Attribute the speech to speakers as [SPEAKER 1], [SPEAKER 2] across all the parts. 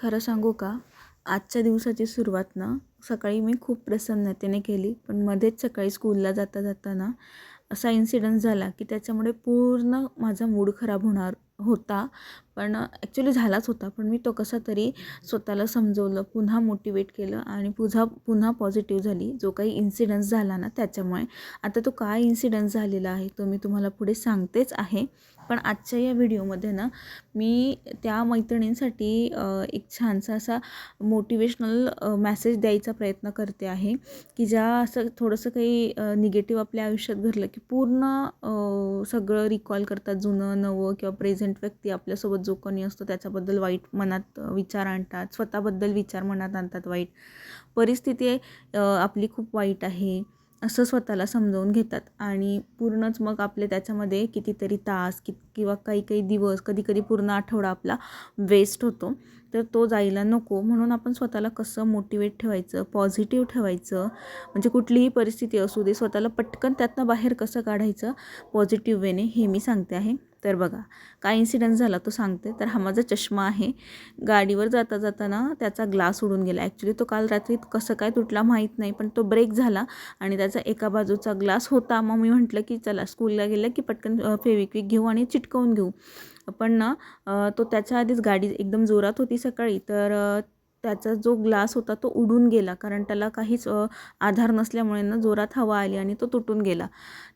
[SPEAKER 1] खरं सांगू का, आजच्या दिवसाची सुरुवात ना सकाळी मी खूप प्रसन्नतेने केली, पण मध्येच सकाळी स्कूलला जाता जाताना असा इन्सिडन्स झाला की त्याच्यामुळे पूर्ण माझा मूड खराब होणार होता. पण ॲक्च्युली झालाच होता, पण मी तो कसा तरी स्वतःला समजवलं, पुन्हा मोटिवेट केलं आणि पुन्हा पॉझिटिव्ह झाली. जो काही इन्सिडन्स झाला ना त्याच्यामुळे. आता तो काय इन्सिडन्स झालेला आहे तो मी तुम्हाला पुढे सांगतेच आहे. पण आजच्या या व्हिडिओमध्ये ना मी त्या मैत्रिणींसाठी एक छानसा असा मोटिवेशनल मॅसेज द्यायचा प्रयत्न करते आहे, की ज्या असं थोडंसं काही निगेटिव्ह आपल्या आयुष्यात घडलं की पूर्ण सगळं रिकॉल करतात, जुनं नवं किंवा प्रेझेंट व्यक्ती आपल्यासोबत जो कोणी असतो त्याच्याबद्दल वाईट मनात विचार आणतात, स्वतःबद्दल विचार मनात आणतात वाईट. परिस्थिती आपली खूप वाईट आहे असं स्वतःला समजावून घेतात आणि पूर्णच मग आपले त्याच्यामध्ये कितीतरी तास किंवा काही काही दिवस, कधीकधी पूर्ण आठवडा आपला वेस्ट होतो. तर तो जायला नको म्हणून आपण स्वतःला कसं मोटिवेट ठेवायचं, पॉझिटिव्ह ठेवायचं, म्हणजे कुठलीही परिस्थिती असू दे स्वतःला पटकन त्यातनं बाहेर कसं काढायचं पॉझिटिव्ह वेने, हे मी सांगते आहे. तर बघा काय इन्सिडन्स झाला तो सांगते. तर हा माझा चष्मा आहे. गाडीवर जाता जाताना त्याचा ग्लास उडून गेला. ॲक्च्युली तो काल रात्री कसं काय तुटला माहीत नाही, पण तो ब्रेक झाला आणि त्याचा एका बाजूचा ग्लास होता. मग मी म्हटलं की चला स्कूलला गेलं की पटकन फेविक्विक घेऊ आणि चिटकवून घेऊ. पण ना तो त्याच्या आधीच गाडी एकदम जोरात होती सकाळी, तर त्याचा जो ग्लास होता तो उडून गेला, कारण त्याला काहीच आधार नसल्यामुळे ना जोरात हवा आली आणि तो तुटून गेला.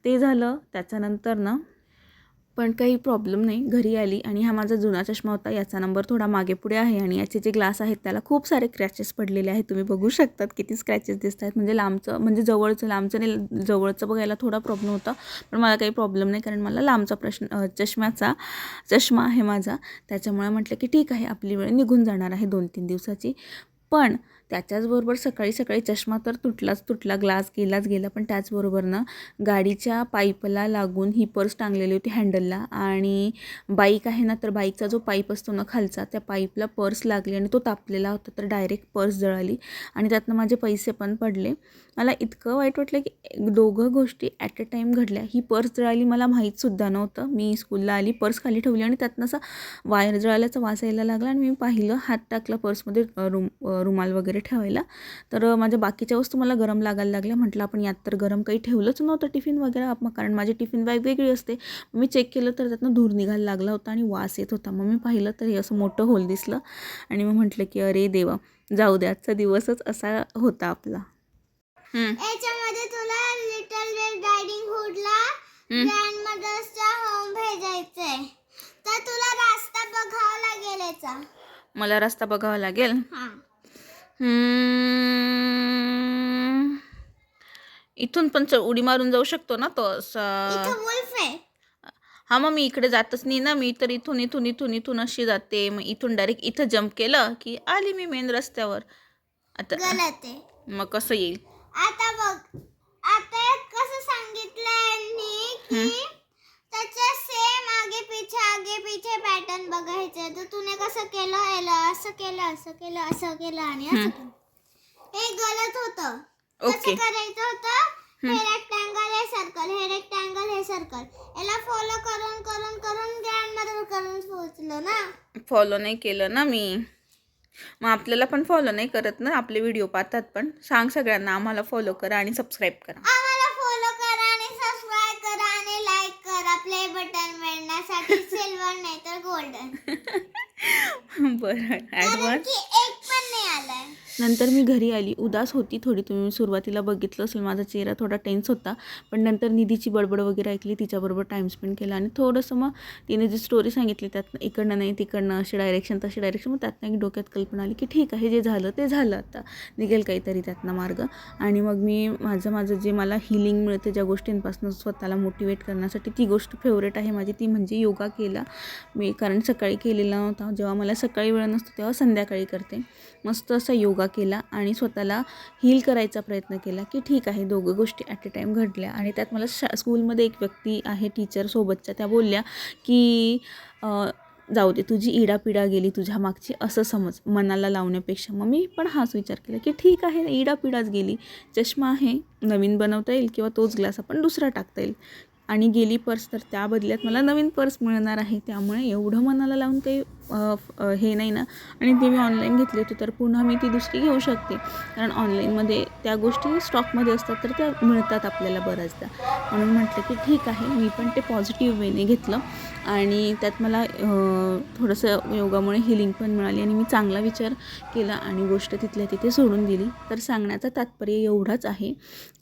[SPEAKER 1] ते झालं त्याच्यानंतर ना, पण काही प्रॉब्लेम नाही. घरी आली आणि हा माझा जुना चष्मा होता. याचा नंबर थोडा मागे पुढे आहे आणि याचे जे ग्लास आहेत त्याला खूप सारे क्रॅचेस पडलेले आहेत. तुम्ही बघू शकतात किती स्क्रॅचेस दिसत आहेत. म्हणजे लांबचं, म्हणजे लांबचं नाही, जवळचं बघायला थोडा प्रॉब्लेम होता, पण मला काही प्रॉब्लेम नाही, कारण मला लांबचा चष्मा आहे माझा. त्याच्यामुळे म्हटलं की ठीक आहे, आपली वेळ निघून जाणार आहे 2-3 दिवसाची. पण त्याच्याचबरोबर सकाळी सकाळी चष्मा तर तुटला, ग्लास गेला, पण त्याचबरोबर ना गाडीच्या पाईपला लागून ही पर्स टांगलेली होती हँडलला, आणि बाईक आहे ना, तर बाईकचा जो पाईप असतो ना खालचा, त्या पाईपला पर्स लागली आणि तो तापलेला होता, तर डायरेक्ट पर्स जळाली आणि त्यातनं माझे पैसे पण पडले. मला इतकं वाईट वाटलं की दोघं गोष्टी ॲट अ टाईम घडल्या. ही पर्स जळाली मला माहीतसुद्धा नव्हतं. मी स्कूलला आली, पर्स खाली ठेवली आणि त्यातनं असा वायर जळाल्याचा वास यायला लागला आणि मी पाहिलं, हात टाकला पर्समध्ये रुमाल वगैरे ठेवायला, तर माझ्या बाकीच्या वस्तू मला गरम लागायला लागल्या. म्हटलं आपण यात तर गरम काही ठेवलंच नव्हतं टिफिन वगैरे, मग कारण माझी टिफिन बॅग वेगळी असते. मी चेक केलं तर त्यातनं धूर निघायला लागला होता आणि वास येत होता. मग मी पाहिलं तर हे असं मोठं होल दिसलं आणि मग म्हटलं की अरे देवा, जाऊ दे, आजचा दिवसच असा होता आपला.
[SPEAKER 2] याच्यामध्ये तुला लिटल रेड रायडिंग हुडला ग्रँडमदर्सच्या होम भेजायचंय, तर तुला रस्ता बघावा लागेल. याचा
[SPEAKER 1] मला रस्ता बघावा लागेल. इथून पण उडी मारून जाऊ शकतो ना तो
[SPEAKER 2] इथं वुल्फ आहे.
[SPEAKER 1] हा, मग मी इकडे जातच नाही ना, मी तर इथून इथून इथून इथून अशी जाते. मग इथून डायरेक्ट इथं जंप केलं की आली मी मेन रस्त्यावर. आता
[SPEAKER 2] गलत आहे.
[SPEAKER 1] मग कसं येईल?
[SPEAKER 2] आता बघ, आता कसं सांगितलंय की त्याच्या सेम आगे पीछे पॅटर्न बघायचं. तर तूने कसं केलं, असं केलं आणि असं केलं. हे गलत होतं. कसं करायचं होतं, हे रेक्टँगल हे सर्कल, हे रेक्टँगल हे सर्कल, याला फॉलो करून ग्रँडमदर करून पोहोचलं ना.
[SPEAKER 1] फॉलो नाही केलं ना मी. मग आपल्याला पण फॉलो नाही करत ना, आपले व्हिडिओ पाहतात. पण सांग सगळ्यांना, आम्हाला फॉलो करा आणि सबस्क्राईब करा.
[SPEAKER 2] आम्हाला फॉलो करा आणि सबस्क्राईब करा आणि लाईक करा. प्ले बटन मिळण्यासाठी सिल्वर नाही तर गोल्डन.
[SPEAKER 1] बरं, ॲडव्हान्स.
[SPEAKER 2] एक पण नाही आलाय.
[SPEAKER 1] नंतर मी घरी आली, उदास होती थोडी. तुम्ही सुरुवातीला बघितलं असेल, माझा चेहरा थोडा टेन्स होता. पण नंतर निधीची बडबड वगैरे ऐकली, तिच्याबरोबर टाईम स्पेंड केला आणि थोडंसं मग तिने जी स्टोरी सांगितली त्यातनं इकडनं नाही तिकडनं अशी डायरेक्शन तशी डायरेक्शन, मग त्यातनं एक डोक्यात कल्पना आली की ठीक आहे, जे झालं ते झालं, आता निघेल काहीतरी त्यातनं मार्ग. आणि मग मी माझं जे मला हिलिंग मिळते ज्या गोष्टींपासून स्वतःला मोटिवेट करण्यासाठी, ती गोष्ट फेवरेट आहे माझी, ती म्हणजे योगा केला मी. कारण सकाळी केलेला नव्हता, जेव्हा मला सकाळी वेळ नसतो तेव्हा संध्याकाळी करते. मस्त असा योगा केला आणि स्वतःला हील करायचा प्रयत्न केला की ठीक आहे, दोघं गोष्टी ॲट अ टाईम घडल्या. आणि त्यात मला स्कूलमध्ये एक व्यक्ती आहे टीचर सोबतच्या, त्या बोलल्या की जाऊ दे, तुझी इडापिडा गेली तुझ्या मागची, असं समज मनाला लावण्यापेक्षा. मग मी पण हाच विचार केला की ठीक आहे, इडापिडाच गेली, चष्मा आहे, नवीन बनवता येईल किंवा तोच ग्लास आपण दुसरा टाकता येईल. आणि गेली पर्स तर त्या बदल्यात मला नवीन पर्स मिळणार आहे. त्यामुळे एवढं मनाला लावून काही हे नाही ना. आणि ती मी ऑनलाईन घेतली होती तर पुन्हा मी ती दुसरी घेऊ शकते, कारण ऑनलाईनमध्ये त्या गोष्टी स्टॉकमध्ये असतात तर त्या मिळतात आपल्याला बऱ्याचदा. म्हणून म्हटलं की ठीक आहे, मी पण ते पॉझिटिव्ह वेने घेतलं आणि त्यात मला थोडंसं योगामुळे हिलिंग पण मिळाली आणि मी चांगला विचार केला आणि गोष्ट तिथल्या तिथे सोडून दिली. तर सांगण्याचं तात्पर्य एवढंच आहे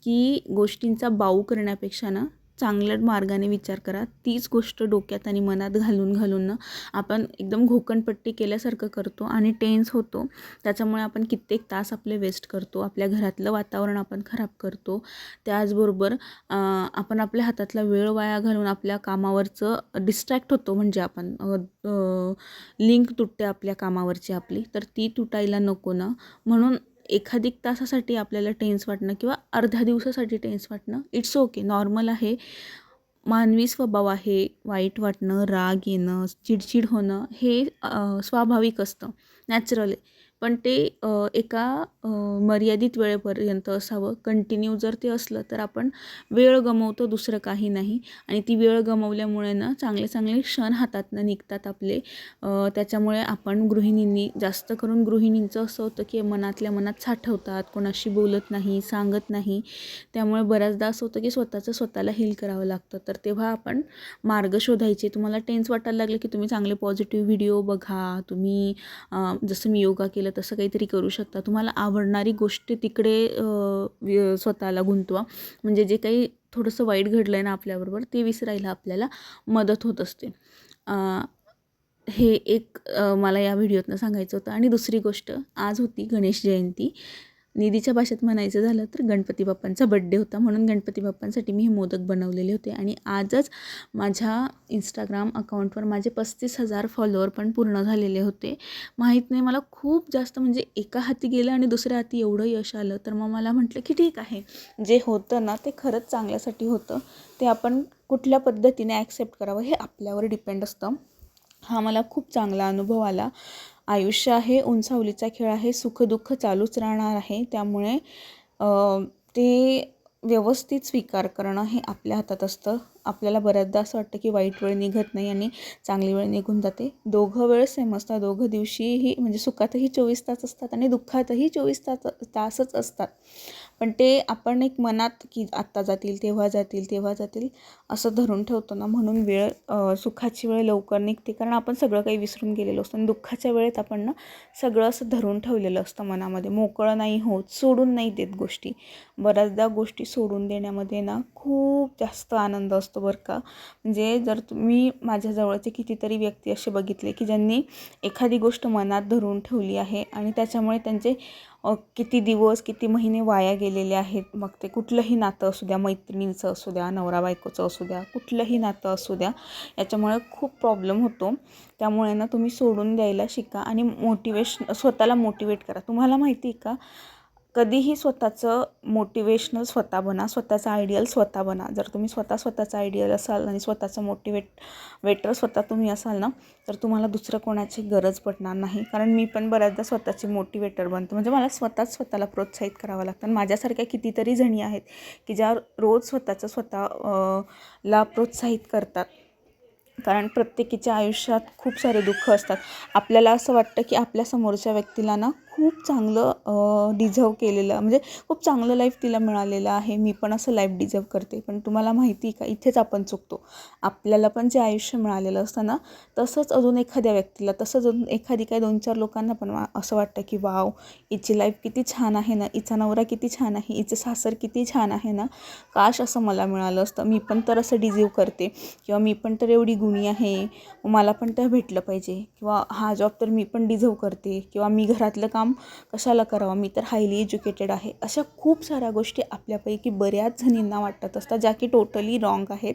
[SPEAKER 1] की गोष्टींचा बाऊ करण्यापेक्षा ना चांगल्या मार्गाने विचार करा. तीच गोष्ट डोक्यात आणि मनात घालून ना आपण एकदम घोकणपट्टी केल्यासारखं करतो आणि टेन्स होतो. त्याच्यामुळे आपण कित्येक तास आपले वेस्ट करतो, आपल्या घरातलं वातावरण आपण खराब करतो. त्याचबरोबर आपण आपल्या हातातला वेळ वाया घालून आपल्या कामावरचं डिस्ट्रॅक्ट होतो. म्हणजे आपण लिंक तुटते आपल्या कामावरची आपली, तर ती तुटायला नको ना. म्हणून एखादी तासासाठी आपल्याला टेन्स वाटणं किंवा अर्ध्या दिवसासाठी टेन्स वाटणं इट्स ओके, नॉर्मल आहे. मानवी स्वभाव आहे. वाईट वाटणं, राग येणं, चिडचिड होणं हे स्वाभाविक असतं, नॅचरल आहे. पण ते एका मर्यादित वेळेपर्यंत असावं. कंटिन्यू जर ते असलं तर आपण वेळ गमवतो, दुसरं काही नाही. आणि ती वेळ गमवल्यामुळे ना चांगले चांगले क्षण हातातनं निघतात आपले. त्याच्यामुळे आपण गृहिणींनी, जास्त करून गृहिणींचं असं होतं की मनातल्या मनात साठवतात, कोणाशी बोलत नाही, सांगत नाही. त्यामुळे बऱ्याचदा असं होतं की स्वतःला हील करावं लागतं. तर तेव्हा आपण मार्ग शोधायचे. तुम्हाला टेन्स वाटायला लागलं की तुम्ही चांगले पॉझिटिव्ह व्हिडिओ बघा. तुम्ही जसं मी योगा केलं तसं काहीतरी करू शकता. तुम्हाला आवडणारी गोष्ट तिकडे स्वतःला गुंतवा. म्हणजे जे काही थोडंसं वाईट घडलं आहे ना आपल्याबरोबर, ते विसरायला आपल्याला मदत होत असते. हे एक मला या व्हिडिओतनं सांगायचं होतं. आणि दुसरी गोष्ट, आज होती गणेश जयंती. निधीच्या भाषेत म्हणायचं झालं तर गणपती बाप्पांचा बड्डे होता, म्हणून गणपती बाप्पांसाठी मी हे मोदक बनवलेले होते. आणि आजच माझ्या इंस्टाग्राम अकाउंटवर माझे 35,000 फॉलोअर पण पूर्ण झालेले होते. माहीत नाही, मला खूप जास्त, म्हणजे एका हाती गेलं आणि दुसऱ्या हाती एवढं यश आलं. तर मग मला म्हटलं की ठीक आहे, जे होतं ना ते खरंच चांगल्यासाठी होतं. ते आपण कुठल्या पद्धतीने ॲक्सेप्ट करावं हे आपल्यावर डिपेंड असतं. हा मला खूप चांगला अनुभव आला. आयुष्य आहे, उंचावलीचा खेळ आहे, सुखदुःख चालूच राहणार आहे. त्यामुळे ते व्यवस्थित स्वीकार करणं हे आपल्या हातात असतं. आपल्याला बऱ्याचदा असं वाटतं की वाईट वेळ निघत नाही आणि चांगली वेळ निघून जाते. दोघं वेळ सेम असतात. दोघं दिवशीही, म्हणजे सुखातही 24 तास असतात आणि दुःखातही 24 तासच असतात. पण ते आपण एक मनात की आत्ता जातील, तेव्हा जातील, तेव्हा जातील असं धरून ठेवतो ना, म्हणून सुखाची वेळ लवकर निघते. कारण आपण सगळं काही विसरून गेलेलो असतो आणि दुःखाच्या वेळेत आपण ना सगळं असं धरून ठेवलेलं असतं मनामध्ये. मोकळं नाही होत, सोडून नाही देत गोष्टी. बऱ्याचदा गोष्टी सोडून देण्यामध्ये ना खूप जास्त आनंद असतो बरं का. म्हणजे जर तुम्ही माझ्याजवळचे कितीतरी व्यक्ती असे बघितले की ज्यांनी एखादी गोष्ट मनात धरून ठेवली आहे आणि त्याच्यामुळे त्यांचे किती दिवस, किती महिने वाया गेलेले आहेत. मग ते कुठलंही नातं असू द्या, मैत्रिणीचं असू द्या, नवरा बायकोचं असू द्या, कुठलंही नातं असू द्या, याच्यामुळे खूप प्रॉब्लेम होतो. त्यामुळे ना तुम्ही सोडून द्यायला शिका आणि स्वतःला मोटिवेट करा. तुम्हाला माहिती आहे का, कधीही स्वतःचं मोटिवेशनल स्वतः बना, स्वतःचा आयडियल स्वतः बना. जर तुम्ही स्वतःचा आयडियल असाल आणि स्वतःचं वेटर स्वतः तुम्ही असाल ना, तर तुम्हाला दुसरं कोणाची गरज पडणार नाही. कारण मी पण बऱ्याचदा स्वतःची मोटिवेटर बनते. म्हणजे मला स्वतःला प्रोत्साहित करावं लागतं. आणि माझ्यासारख्या कितीतरी जणी आहेत की ज्या रोज स्वतःला प्रोत्साहित करतात. कारण प्रत्येकीच्या आयुष्यात खूप सारे दुःख असतात. आपल्याला असं वाटतं की आपल्या समोरच्या व्यक्तीला ना खूप चांगलं डिझर्व केलेलं, म्हणजे खूप चांगलं लाईफ तिला मिळालेलं आहे, मी पण असं लाईफ डिझर्व करते. पण तुम्हाला माहिती आहे का, इथेच आपण चुकतो. आपल्याला पण जे आयुष्य मिळालेलं असतं ना, तसंच अजून एखाद्या व्यक्तीला, तसंच अजून एखादी काही 2-4 लोकांना पण असं वाटतं की वाव, हिची लाईफ किती छान आहे ना, हिचा नवरा किती छान आहे, हिचं सासर किती छान आहे ना, काश असं मला मिळालं असतं. मी पण तर असं डिझर्व करते, किंवा मी पण तर एवढी गुणी आहे, मला पण तर भेटलं पाहिजे, किंवा हा जॉब तर मी पण डिझर्व करते, किंवा मी घरातलं काम कशाला करावं, मी तर हायली एज्युकेटेड आहे. अशा खूप साऱ्या गोष्टी आपल्यापैकी बऱ्याच जणींना वाटत असतात, ज्या की टोटली रॉंग आहेत.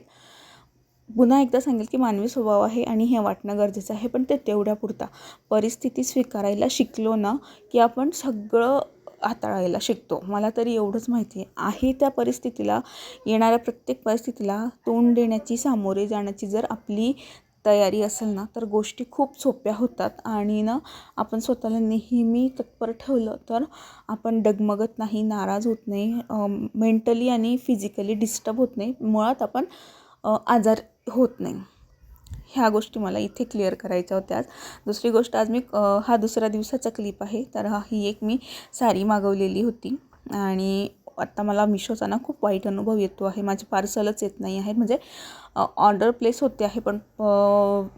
[SPEAKER 1] पुन्हा एकदा सांगेल की मानवी स्वभाव आहे आणि हे वाटणं गरजेचं आहे, पण ते तेवढ्यापुरता. परिस्थिती स्वीकारायला शिकलो ना की आपण सगळं हाताळायला शिकतो. मला तरी एवढंच माहिती आहे त्या परिस्थितीला, येणाऱ्या प्रत्येक परिस्थितीला तोंड देण्याची, सामोरे जाण्याची जर आपली तयारी असेल ना, तर गोष्टी खूप सोप्या होतात. आणि ना आपण स्वतःला नेहमी तत्पर ठेवलं तर आपण डगमगत नाही, नाराज होत नाही, मेंटली आणि फिजिकली डिस्टर्ब होत नाही. मुळात आपण आजार होत नाही. ह्या गोष्टी मला इथे क्लिअर करायच्या होत्या आज. दुसरी गोष्ट, आज मी हा दुसरा दिवसाचा क्लिप आहे. तर ही एक मी साडी मागवलेली होती आणि आत्ता मला मिशोचा ना खूप वाईट अनुभव येतो आहे. माझे पार्सलच येत नाही आहेत. म्हणजे ऑर्डर प्लेस होते आहे पण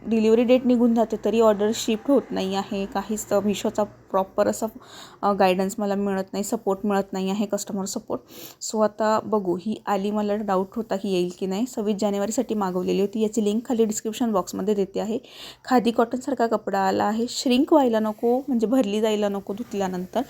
[SPEAKER 1] डिलिव्हरी डेट निघून जाते तरी ऑर्डर शिफ्ट होत नाही आहे. काहीच मिशोचा प्रॉपर असा गायडन्स मला मिळत नाही, सपोर्ट मिळत नाही आहे, कस्टमर सपोर्ट. सो आता बघू, ही आली. मला डाऊट होता की येईल की नाही. 26 जानेवारीसाठी मागवलेली होती. याची लिंक खाली डिस्क्रिप्शन बॉक्समध्ये देते आहे. खादी कॉटनसारखा कपडा आला आहे. श्रिंक व्हायला नको, म्हणजे भरली जायला नको धुतल्यानंतर,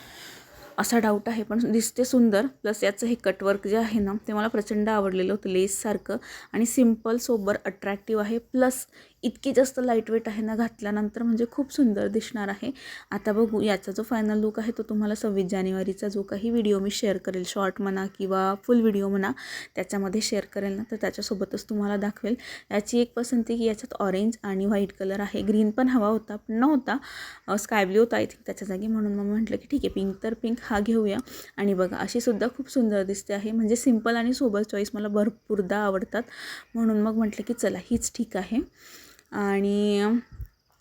[SPEAKER 1] असा डाऊट आहे. पण दिसते सुंदर. प्लस याचं हे कटवर्क जे आहे ना ते मला प्रचंड आवडलेलं होतं, लेससारखं. आणि सिम्पल सोबर अट्रॅक्टिव्ह आहे. प्लस इतकी जास्त लाईटवेट आहे ना, घातल्यानंतर म्हणजे खूप सुंदर दिसणार आहे. आता बघू, याचा जो फायनल लुक आहे तो तुम्हाला 26 जानेवारीचा जो काही व्हिडिओ मी शेअर करेल, शॉर्ट म्हणा किंवा फुल व्हिडिओ म्हणा, त्याच्यामध्ये शेअर करेल ना, तर त्याच्यासोबतच तुम्हाला दाखवेल. याची एक पसंती की याच्यात ऑरेंज आणि व्हाईट कलर आहे. ग्रीन पण हवा होता पण नव्हता, स्काय ब्ल्यू होता आय थिंक त्याच्या जागी. म्हणून मग म्हटलं की ठीक आहे, पिंक तर पिंक हा घेऊया. आणि बघा, अशी सुद्धा खूप सुंदर दिसते आहे. म्हणजे सिम्पल आणि सोबर चॉईस मला भरपूरदा आवडतात. म्हणून मग म्हटलं की चला हीच ठीक आहे. आणि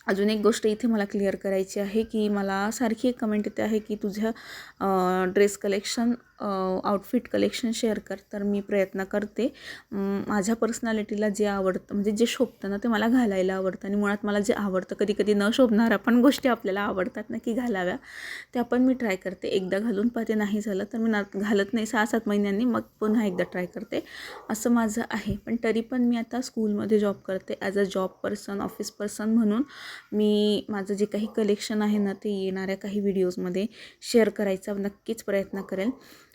[SPEAKER 1] अजून एक गोष्ट इथे मला क्लिअर करायची आहे की मला सारखी एक कमेंट येते आहे की तुझं dress collection, outfit collection share कर. तर मी प्रयत्न करते. माझ्या पर्सनॅलिटीला जे आवडतं, म्हणजे जे शोभतं ना ते मला घालायला आवडतं. आणि मुळात मला जे आवडतं, कधी कधी न शोभणाऱ्या पण गोष्टी आपल्याला आवडतात ना की घालाव्या, त्या पण मी ट्राय करते. एकदा घालून पाहते, नाही झालं तर मी घालत नाही. 6-7 महिन्यांनी मग पुन्हा एकदा ट्राय करते, असं माझं आहे. पण तरी पण मी आता स्कूलमध्ये जॉब करते. As a job person, office person म्हणून मी माझं जे काही कलेक्शन आहे ना ते येणाऱ्या काही व्हिडिओजमध्ये शेअर करायचा नक्कीच प्रयत्न करेल.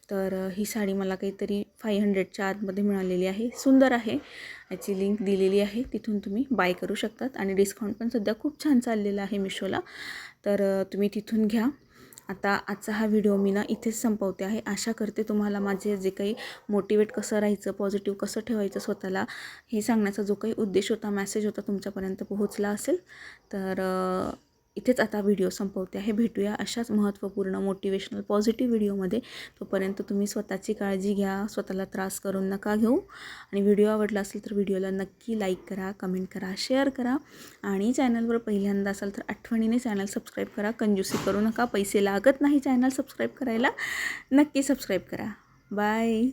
[SPEAKER 1] तर ही साडी मला काहीतरी 500च्या आतमध्ये मिळालेली आहे. सुंदर आहे. याची लिंक दिलेली आहे, तिथून तुम्ही बाय करू शकतात. आणि डिस्काउंट पण सध्या खूप छान चाललेला आहे मिशोला, तर तुम्ही तिथून घ्या. आता आजचा हा व्हिडिओ मी ना इथेच संपवते आहे. आशा करते तुम्हाला माझे जे काही मोटिवेट कसं राहायचं, पॉझिटिव्ह कसं ठेवायचं स्वतःला, हे सांगण्याचा जो काही उद्देश होता, मेसेज होता, तुमच्यापर्यंत पोहोचला असेल. तर इथेच आता व्हिडिओ संपवते आहे. भेटूया अशाच महत्त्वपूर्ण मोटिवेशनल पॉझिटिव्ह व्हिडिओमध्ये. तोपर्यंत तुम्ही स्वतःची काळजी घ्या, स्वतःला त्रास करून नका घेऊ. आणि व्हिडिओ आवडला असेल तर व्हिडिओला नक्की लाईक करा, कमेंट करा, शेअर करा. आणि चॅनलवर पहिल्यांदा असाल तर आठवणीने चॅनल सबस्क्राईब करा. कंजूसी करू नका, पैसे लागत नाही चॅनल सबस्क्राईब करायला. नक्की सबस्क्राईब करा. बाय.